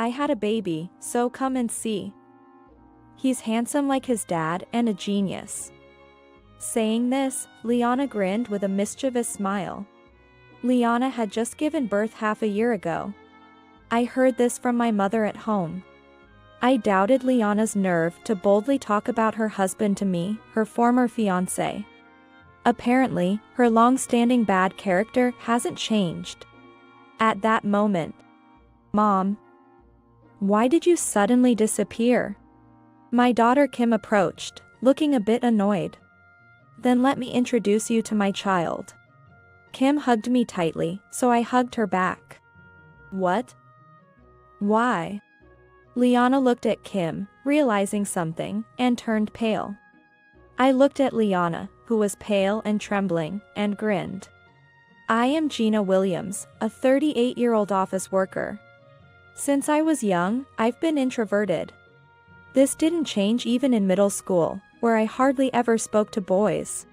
I had a baby, so come and see. He's handsome like his dad and a genius." Saying this, Liana grinned with a mischievous smile. Liana had just given birth half a year ago. I heard this from my mother at home. I doubted Liana's nerve to boldly talk about her husband to me, her former fiancé. Apparently, her long-standing bad character hasn't changed. At that moment, "Mom, why did you suddenly disappear?" My daughter Kim approached, looking a bit annoyed. "Then let me introduce you to my child." Kim hugged me tightly, so I hugged her back. "What? Why?" Liana looked at Kim, realizing something, and turned pale. I looked at Liana, who was pale and trembling, and grinned. "I am Gina Williams, a 38-year-old office worker. Since I was young, I've been introverted. This didn't change even in middle school, where I hardly ever spoke to boys.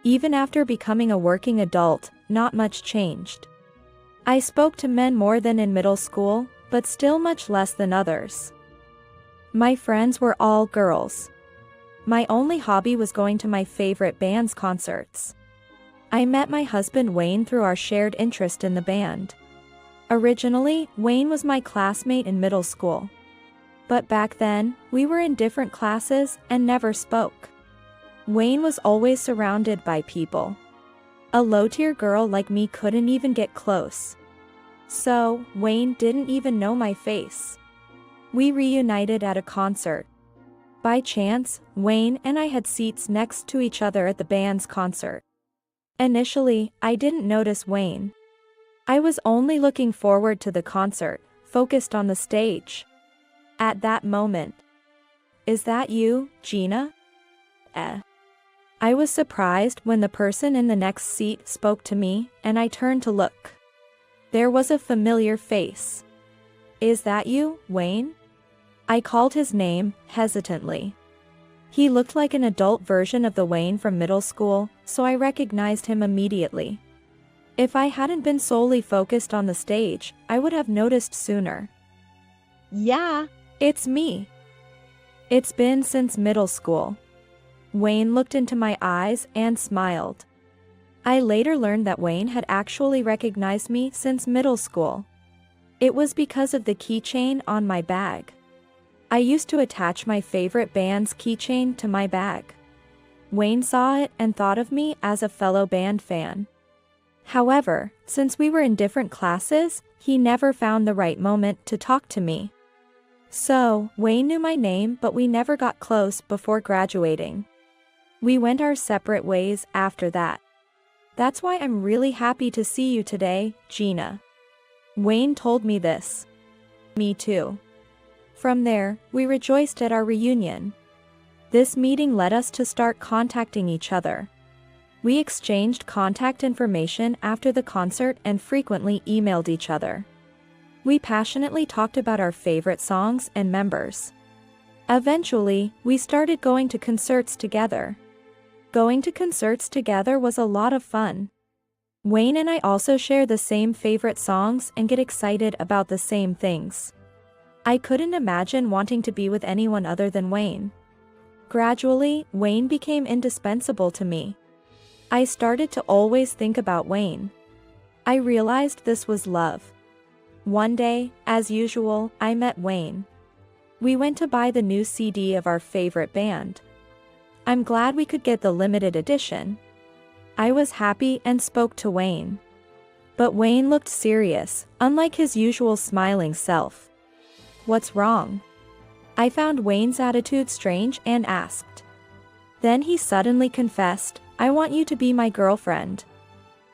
Even after becoming a working adult, not much changed. I spoke to men more than in middle school, but still much less than others. My friends were all girls. My only hobby was going to my favorite band's concerts. I met my husband Wayne through our shared interest in the band. Originally, Wayne was my classmate in middle school. But back then, we were in different classes and never spoke. Wayne was always surrounded by people. A low-tier girl like me couldn't even get close. So, Wayne didn't even know my face. We reunited at a concert. By chance, Wayne and I had seats next to each other at the band's concert. Initially, I didn't notice Wayne. I was only looking forward to the concert, focused on the stage. At that moment, "Is that you, Gina?" I was surprised when the person in the next seat spoke to me, and I turned to look. There was a familiar face. "Is that you, Wayne?" I called his name, hesitantly. He looked like an adult version of the Wayne from middle school, so I recognized him immediately. If I hadn't been solely focused on the stage, I would have noticed sooner. "Yeah, it's me. It's been since middle school." Wayne looked into my eyes and smiled. I later learned that Wayne had actually recognized me since middle school. It was because of the keychain on my bag. I used to attach my favorite band's keychain to my bag. Wayne saw it and thought of me as a fellow band fan. However, since we were in different classes, he never found the right moment to talk to me. So, Wayne knew my name, but we never got close before graduating. We went our separate ways after that. "That's why I'm really happy to see you today, Gina." Wayne told me this. Me too. From there, we rejoiced at our reunion. This meeting led us to start contacting each other. We exchanged contact information after the concert and frequently emailed each other. We passionately talked about our favorite songs and members. Eventually, we started going to concerts together. Going to concerts together was a lot of fun. Wayne and I also share the same favorite songs and get excited about the same things. I couldn't imagine wanting to be with anyone other than Wayne. Gradually, Wayne became indispensable to me. I started to always think about Wayne. I realized this was love. One day, as usual, I met Wayne. We went to buy the new CD of our favorite band. I'm glad we could get the limited edition. I was happy and spoke to Wayne. But Wayne looked serious, unlike his usual smiling self. "What's wrong?" I found Wayne's attitude strange and asked. Then he suddenly confessed, "I want you to be my girlfriend."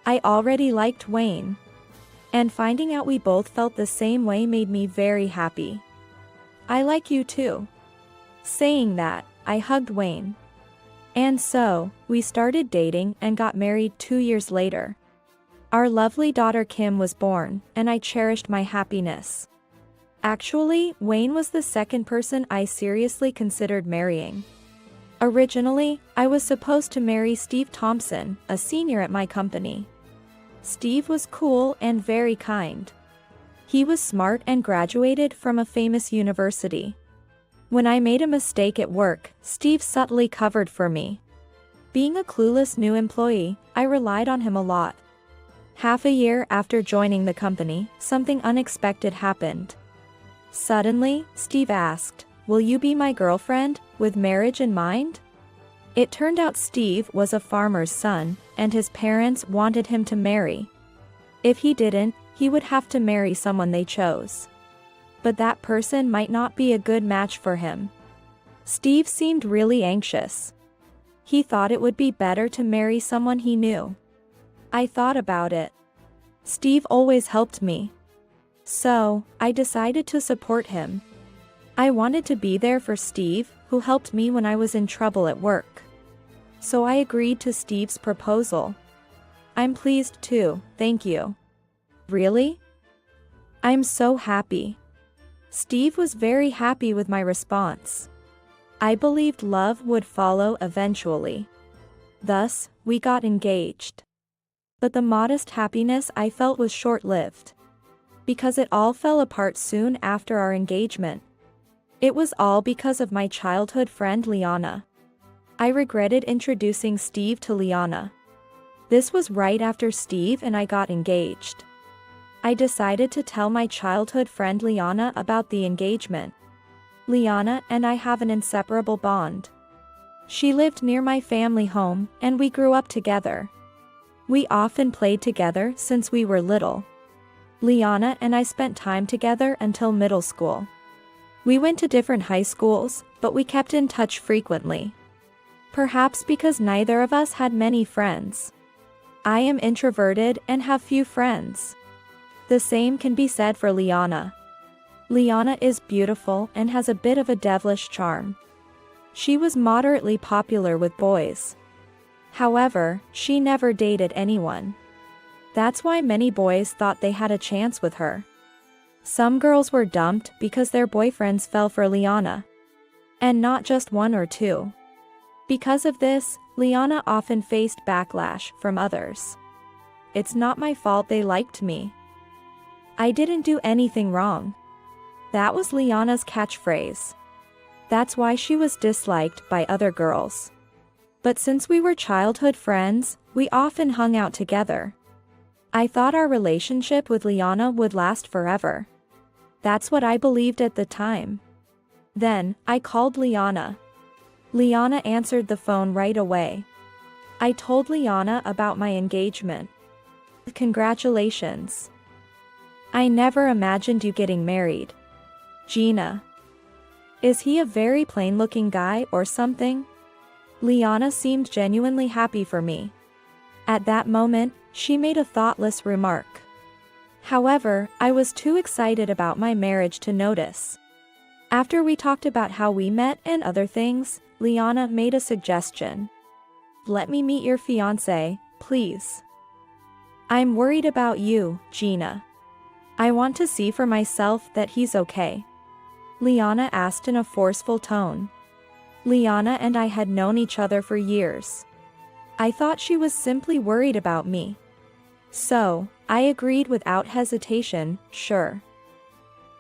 I already liked Wayne. And finding out we both felt the same way made me very happy. "I like you too." Saying that, I hugged Wayne. And so, we started dating and got married 2 years later. Our lovely daughter Kim was born, and I cherished my happiness. Actually, Wayne was the second person I seriously considered marrying. Originally, I was supposed to marry Steve Thompson, a senior at my company. Steve was cool and very kind. He was smart and graduated from a famous university. When I made a mistake at work, Steve subtly covered for me. Being a clueless new employee, I relied on him a lot. Half a year after joining the company, something unexpected happened. Suddenly, Steve asked, "Will you be my girlfriend, with marriage in mind?" It turned out Steve was a farmer's son, and his parents wanted him to marry. If he didn't, he would have to marry someone they chose. But that person might not be a good match for him. Steve seemed really anxious. He thought it would be better to marry someone he knew. I thought about it. Steve always helped me. So, I decided to support him. I wanted to be there for Steve, who helped me when I was in trouble at work. So I agreed to Steve's proposal. I'm pleased too, thank you. Really? I'm so happy. Steve was very happy with my response. I believed love would follow eventually. Thus, we got engaged. But the modest happiness I felt was short-lived. Because it all fell apart soon after our engagement. It was all because of my childhood friend Liana. I regretted introducing Steve to Liana. This was right after Steve and I got engaged. I decided to tell my childhood friend Liana about the engagement. Liana and I have an inseparable bond. She lived near my family home, and we grew up together. We often played together since we were little. Liana and I spent time together until middle school. We went to different high schools, but we kept in touch frequently. Perhaps because neither of us had many friends. I am introverted and have few friends. The same can be said for Liana. Liana is beautiful and has a bit of a devilish charm. She was moderately popular with boys. However, she never dated anyone. That's why many boys thought they had a chance with her. Some girls were dumped because their boyfriends fell for Liana. And not just one or two. Because of this, Liana often faced backlash from others. It's not my fault they liked me. I didn't do anything wrong. That was Liana's catchphrase. That's why she was disliked by other girls. But since we were childhood friends, we often hung out together. I thought our relationship with Liana would last forever. That's what I believed at the time. Then, I called Liana. Liana answered the phone right away. I told Liana about my engagement. Congratulations. I never imagined you getting married. Gina. Is he a very plain-looking guy or something? Liana seemed genuinely happy for me. At that moment, she made a thoughtless remark. However, I was too excited about my marriage to notice. After we talked about how we met and other things, Liana made a suggestion. Let me meet your fiancé, please. I'm worried about you, Gina. I want to see for myself that he's okay. Liana asked in a forceful tone. Liana and I had known each other for years. I thought she was simply worried about me. So, I agreed without hesitation, sure.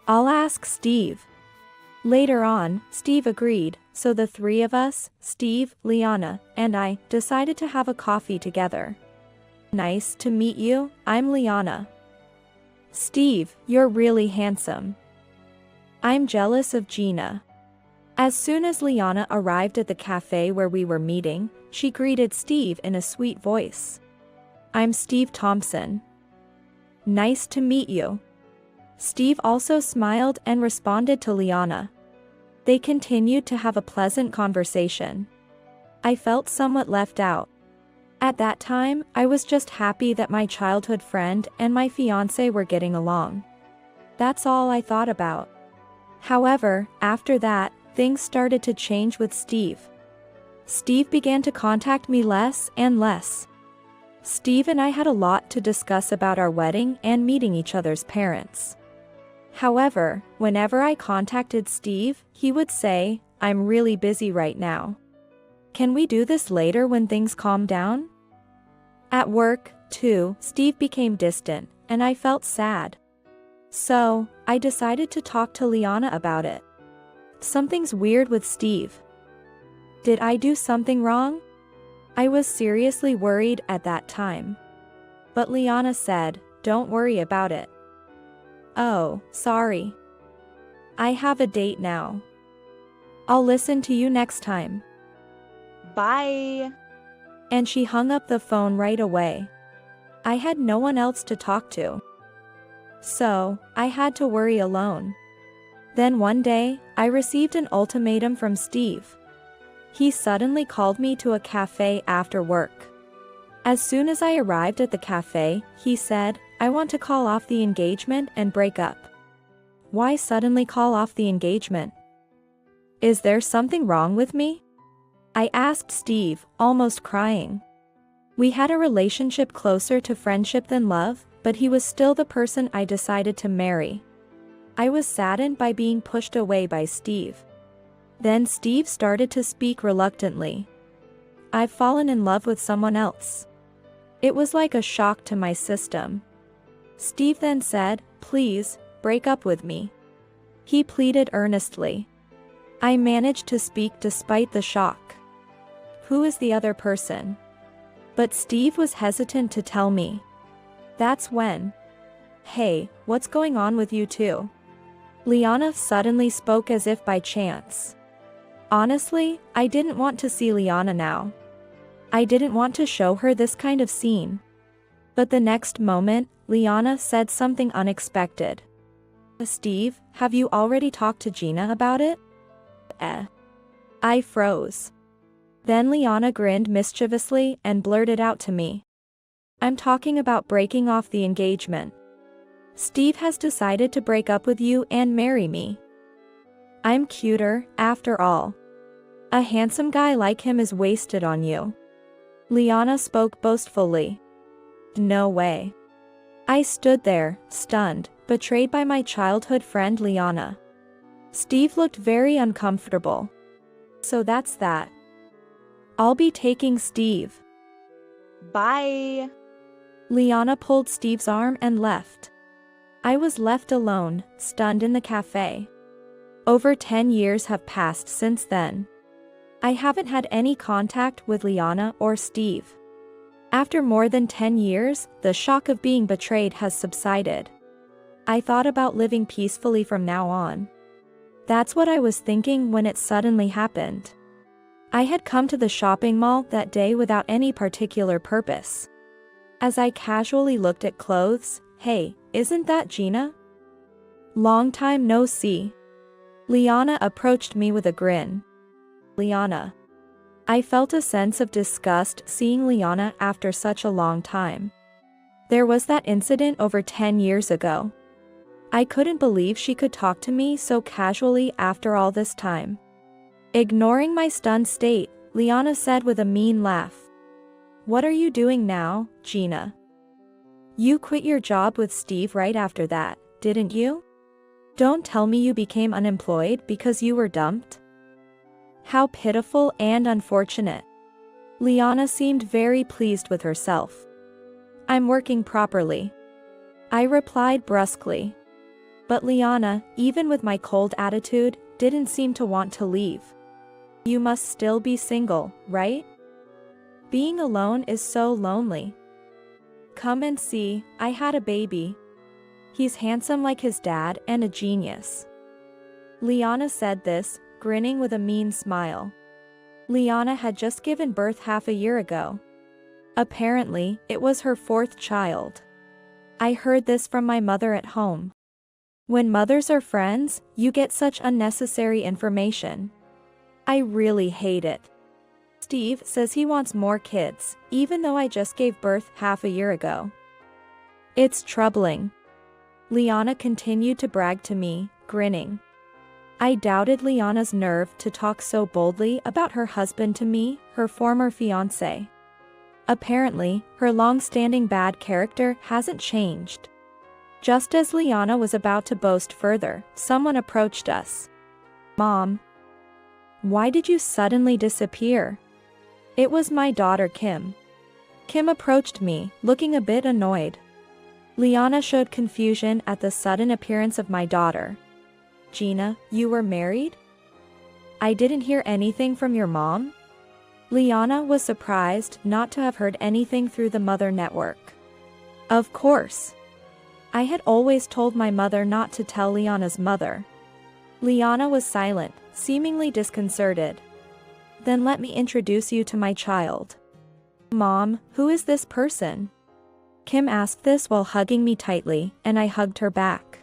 I'll ask Steve. Later on, Steve agreed, so the three of us, Steve, Liana, and I, decided to have a coffee together. Nice to meet you, I'm Liana. Steve, you're really handsome. I'm jealous of Gina. As soon as Liana arrived at the cafe where we were meeting, she greeted Steve in a sweet voice. I'm Steve Thompson. Nice to meet you. Steve also smiled and responded to Liana. They continued to have a pleasant conversation. I felt somewhat left out. At that time, I was just happy that my childhood friend and my fiancé were getting along. That's all I thought about. However, after that, things started to change with Steve. Steve began to contact me less and less. Steve and I had a lot to discuss about our wedding and meeting each other's parents. However, whenever I contacted Steve, he would say, I'm really busy right now. Can we do this later when things calm down? At work, too, Steve became distant, and I felt sad. So, I decided to talk to Liana about it. Something's weird with Steve. Did I do something wrong? I was seriously worried at that time. But Liana said, "Don't worry about it." Oh, sorry. I have a date now. I'll listen to you next time. Bye. And she hung up the phone right away. I had no one else to talk to. So, I had to worry alone. Then one day, I received an ultimatum from Steve. He suddenly called me to a cafe after work. As soon as I arrived at the cafe, he said, "I want to call off the engagement and break up." Why suddenly call off the engagement? Is there something wrong with me? I asked Steve, almost crying. We had a relationship closer to friendship than love, but he was still the person I decided to marry. I was saddened by being pushed away by Steve. Then Steve started to speak reluctantly. "I've fallen in love with someone else." It was like a shock to my system. Steve then said, "Please, break up with me." He pleaded earnestly. I managed to speak despite the shock. "Who is the other person?" But Steve was hesitant to tell me. That's when. "Hey, what's going on with you two?" Liana suddenly spoke as if by chance. Honestly, I didn't want to see Liana now. I didn't want to show her this kind of scene. But the next moment, Liana said something unexpected. "Steve, have you already talked to Gina about it?" I froze. Then Liana grinned mischievously and blurted out to me. "I'm talking about breaking off the engagement. Steve has decided to break up with you and marry me. I'm cuter, after all. A handsome guy like him is wasted on you." Liana spoke boastfully. No way. I stood there, stunned, betrayed by my childhood friend Liana. Steve looked very uncomfortable. "So that's that. I'll be taking Steve." Bye. Liana pulled Steve's arm and left. I was left alone, stunned in the cafe. Over 10 years have passed since then. I haven't had any contact with Liana or Steve. After more than 10 years, the shock of being betrayed has subsided. I thought about living peacefully from now on. That's what I was thinking when it suddenly happened. I had come to the shopping mall that day without any particular purpose. As I casually looked at clothes, "Hey, isn't that Gina? Long time no see." Liana approached me with a grin. Liana. I felt a sense of disgust seeing Liana after such a long time. There was that incident over 10 years ago. I couldn't believe she could talk to me so casually after all this time. Ignoring my stunned state, Liana said with a mean laugh. "What are you doing now, Gina? You quit your job with Steve right after that, didn't you? Don't tell me you became unemployed because you were dumped." How pitiful and unfortunate. Liana seemed very pleased with herself. "I'm working properly," I replied brusquely. But Liana, even with my cold attitude, didn't seem to want to leave. "You must still be single, right? Being alone is so lonely. Come and see, I had a baby. He's handsome like his dad and a genius." Liana said this, grinning with a mean smile. Liana had just given birth half a year ago. Apparently, it was her 4th child. I heard this from my mother at home. When mothers are friends, you get such unnecessary information. I really hate it. Steve says he wants more kids, even though I just gave birth half a year ago. It's troubling. Liana continued to brag to me, grinning. I doubted Liana's nerve to talk so boldly about her husband to me, her former fiancé. Apparently, her long-standing bad character hasn't changed. Just as Liana was about to boast further, someone approached us. "Mom, why did you suddenly disappear?" It was my daughter Kim. Kim approached me, looking a bit annoyed. Liana showed confusion at the sudden appearance of my daughter. Gina, you were married? I didn't hear anything from your mom? Liana was surprised not to have heard anything through the mother network. Of course. I had always told my mother not to tell Liana's mother. Liana was silent, seemingly disconcerted. Then let me introduce you to my child. Mom, who is this person? Kim asked this while hugging me tightly, and I hugged her back.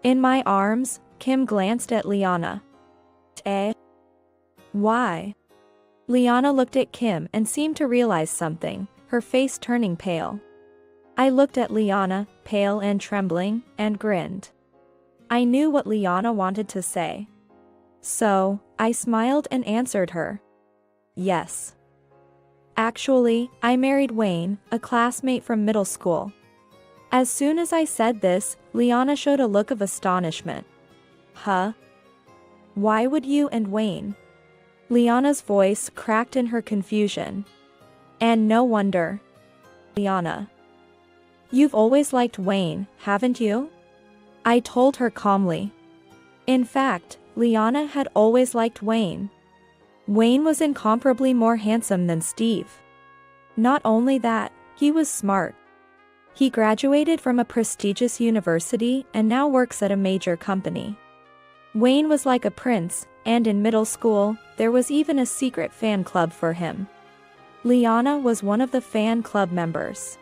In my arms, Kim glanced at Liana. Eh? Why? Liana looked at Kim and seemed to realize something, her face turning pale. I looked at Liana, pale and trembling, and grinned. I knew what Liana wanted to say. So, I smiled and answered her. Yes. Actually, I married Wayne, a classmate from middle school. As soon as I said this, Liana showed a look of astonishment. Huh? Why would you and Wayne? Liana's voice cracked in her confusion. And no wonder. Liana. You've always liked Wayne, haven't you? I told her calmly. In fact, Liana had always liked Wayne. Wayne was incomparably more handsome than Steve. Not only that, he was smart. He graduated from a prestigious university and now works at a major company. Wayne was like a prince, and in middle school, there was even a secret fan club for him. Liana was one of the fan club members.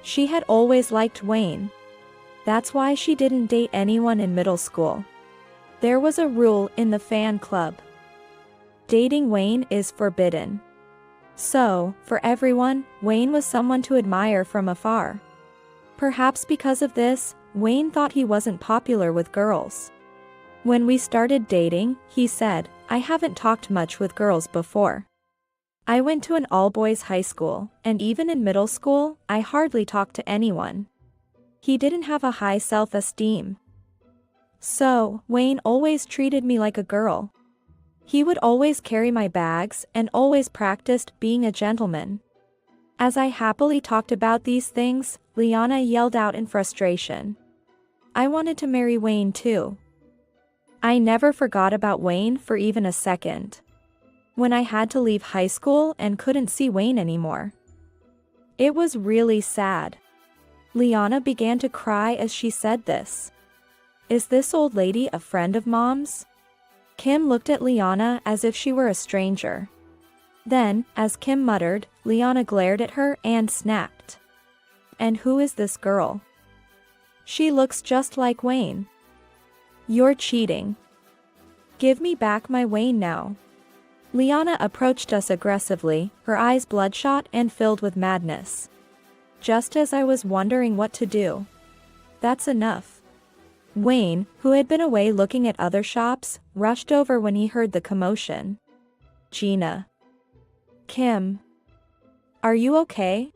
She had always liked Wayne. That's why she didn't date anyone in middle school. There was a rule in the fan club. Dating Wayne is forbidden. So, for everyone, Wayne was someone to admire from afar. Perhaps because of this, Wayne thought he wasn't popular with girls. When we started dating, he said, I haven't talked much with girls before. I went to an all-boys high school, and even in middle school, I hardly talked to anyone. He didn't have a high self-esteem. So, Wayne always treated me like a girl. He would always carry my bags and always practiced being a gentleman. As I happily talked about these things, Liana yelled out in frustration. I wanted to marry Wayne too. I never forgot about Wayne for even a second. When I had to leave high school and couldn't see Wayne anymore. It was really sad. Liana began to cry as she said this. Is this old lady a friend of Mom's? Kim looked at Liana as if she were a stranger. Then, as Kim muttered, Liana glared at her and snapped. And who is this girl? She looks just like Wayne. You're cheating. Give me back my Wayne now. Liana approached us aggressively, her eyes bloodshot and filled with madness. Just as I was wondering what to do. That's enough. Wayne, who had been away looking at other shops, rushed over when he heard the commotion. Gina. Kim. Are you okay?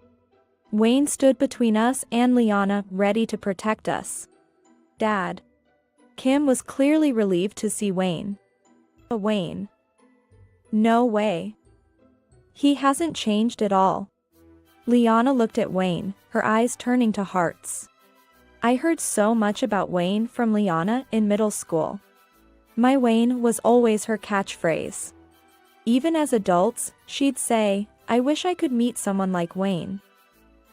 Wayne stood between us and Liana, ready to protect us. Dad. Kim was clearly relieved to see Wayne. Wayne. No way. He hasn't changed at all. Liana looked at Wayne, her eyes turning to hearts. I heard so much about Wayne from Liana in middle school. My Wayne was always her catchphrase. Even as adults, she'd say, I wish I could meet someone like Wayne.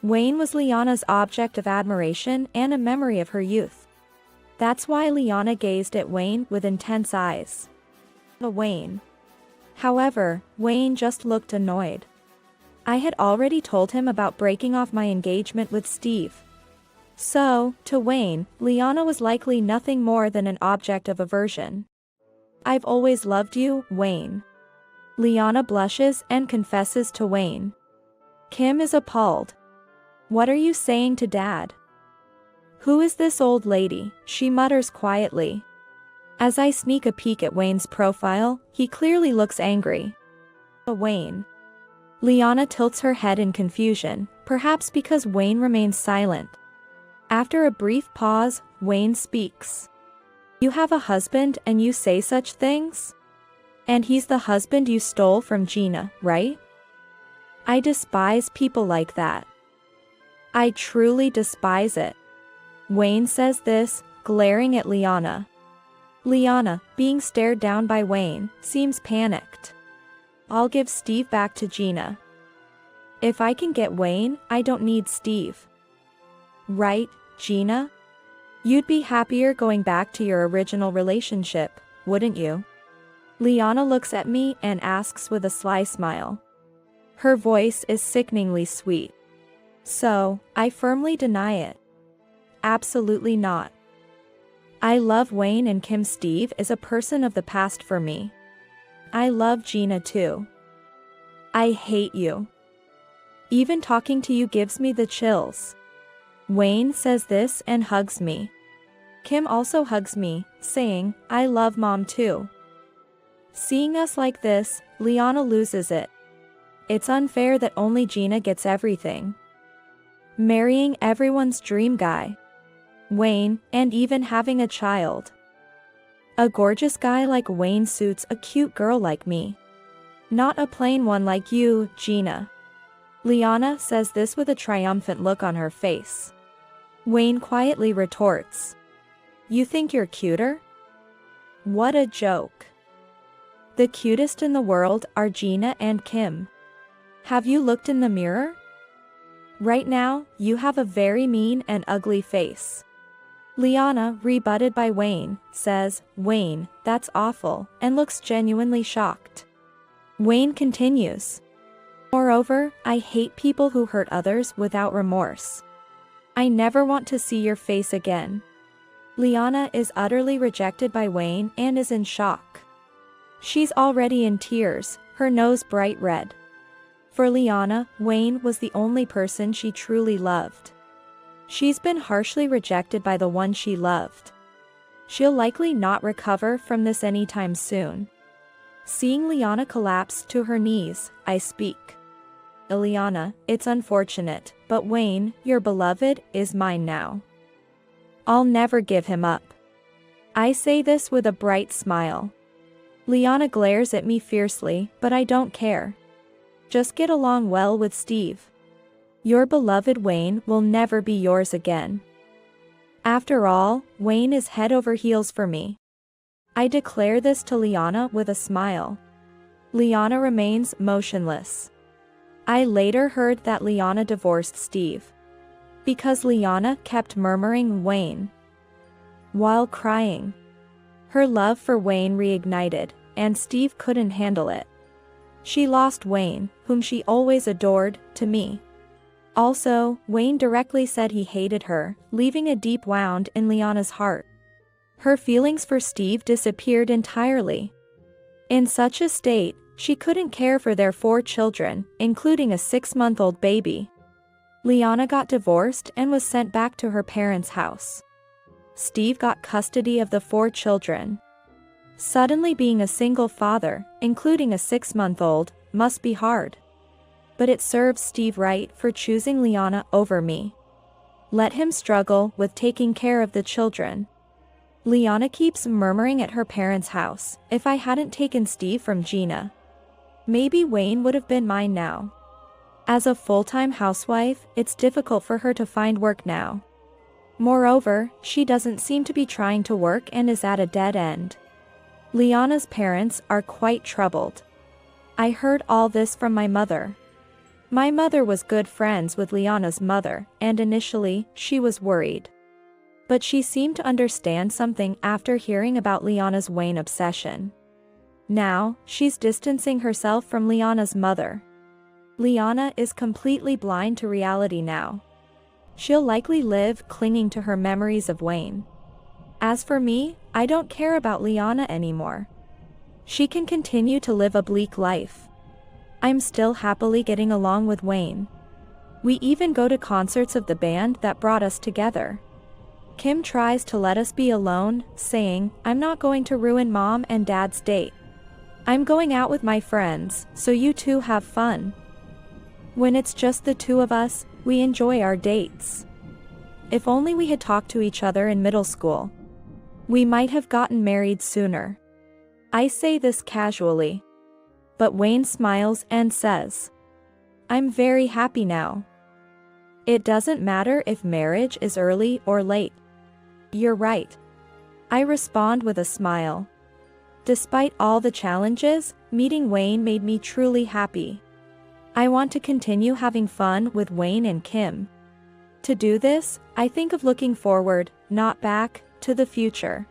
Wayne was Liana's object of admiration and a memory of her youth. That's why Liana gazed at Wayne with intense eyes. Wayne. However, Wayne just looked annoyed. I had already told him about breaking off my engagement with Steve. So, to Wayne, Liana was likely nothing more than an object of aversion. I've always loved you, Wayne. Liana blushes and confesses to Wayne. Kim is appalled. What are you saying to Dad? Who is this old lady? She mutters quietly. As I sneak a peek at Wayne's profile, he clearly looks angry. Wayne. Liana tilts her head in confusion, perhaps because Wayne remains silent. After a brief pause, Wayne speaks. You have a husband and you say such things? And he's the husband you stole from Gina, right? I despise people like that. I truly despise it. Wayne says this, glaring at Liana. Liana, being stared down by Wayne, seems panicked. I'll give Steve back to Gina. If I can get Wayne, I don't need Steve. Right, Gina? You'd be happier going back to your original relationship, wouldn't you? Liana looks at me and asks with a sly smile. Her voice is sickeningly sweet. So, I firmly deny it. Absolutely not. I love Wayne, and Kim. Steve is a person of the past for me. I love Gina too. I hate you. Even talking to you gives me the chills. Wayne says this and hugs me. Kim also hugs me, saying, I love Mom too. Seeing us like this, Liana loses it. It's unfair that only Gina gets everything. Marrying everyone's dream guy. Wayne, and even having a child. A gorgeous guy like Wayne suits a cute girl like me. Not a plain one like you, Gina. Liana says this with a triumphant look on her face. Wayne quietly retorts. You think you're cuter? What a joke. The cutest in the world are Gina and Kim. Have you looked in the mirror? Right now, you have a very mean and ugly face. Liana, rebutted by Wayne, says, Wayne, that's awful, and looks genuinely shocked. Wayne continues. Moreover, I hate people who hurt others without remorse. I never want to see your face again. Liana is utterly rejected by Wayne and is in shock. She's already in tears, her nose bright red. For Liana, Wayne was the only person she truly loved. She's been harshly rejected by the one she loved. She'll likely not recover from this anytime soon. Seeing Liana collapse to her knees, I speak. Liana, it's unfortunate, but Wayne, your beloved, is mine now. I'll never give him up. I say this with a bright smile. Liana glares at me fiercely, but I don't care. Just get along well with Steve. Your beloved Wayne will never be yours again. After all, Wayne is head over heels for me. I declare this to Liana with a smile. Liana remains motionless. I later heard that Liana divorced Steve. Because Liana kept murmuring Wayne. While crying. Her love for Wayne reignited, and Steve couldn't handle it. She lost Wayne, whom she always adored, to me. Also, Wayne directly said he hated her, leaving a deep wound in Liana's heart. Her feelings for Steve disappeared entirely. In such a state, she couldn't care for their 4 children, including a 6-month-old baby. Liana got divorced and was sent back to her parents' house. Steve got custody of the 4 children. Suddenly being a single father, including a 6-month-old, must be hard. But it serves Steve right for choosing Liana over me. Let him struggle with taking care of the children. Liana keeps murmuring at her parents' house, if I hadn't taken Steve from Gina, maybe Wayne would have been mine now. As a full-time housewife, it's difficult for her to find work now. Moreover, she doesn't seem to be trying to work and is at a dead end. Liana's parents are quite troubled. I heard all this from my mother. My mother was good friends with Liana's mother, and initially, she was worried. But she seemed to understand something after hearing about Liana's Wayne obsession. Now, she's distancing herself from Liana's mother. Liana is completely blind to reality now. She'll likely live clinging to her memories of Wayne. As for me, I don't care about Liana anymore. She can continue to live a bleak life. I'm still happily getting along with Wayne. We even go to concerts of the band that brought us together. Kim tries to let us be alone, saying, I'm not going to ruin Mom and Dad's date. I'm going out with my friends, so you two have fun. When it's just the two of us, we enjoy our dates. If only we had talked to each other in middle school. We might have gotten married sooner. I say this casually. But Wayne smiles and says, I'm very happy now. It doesn't matter if marriage is early or late. You're right. I respond with a smile. Despite all the challenges, meeting Wayne made me truly happy. I want to continue having fun with Wayne and Kim. To do this, I think of looking forward, not back, to the future.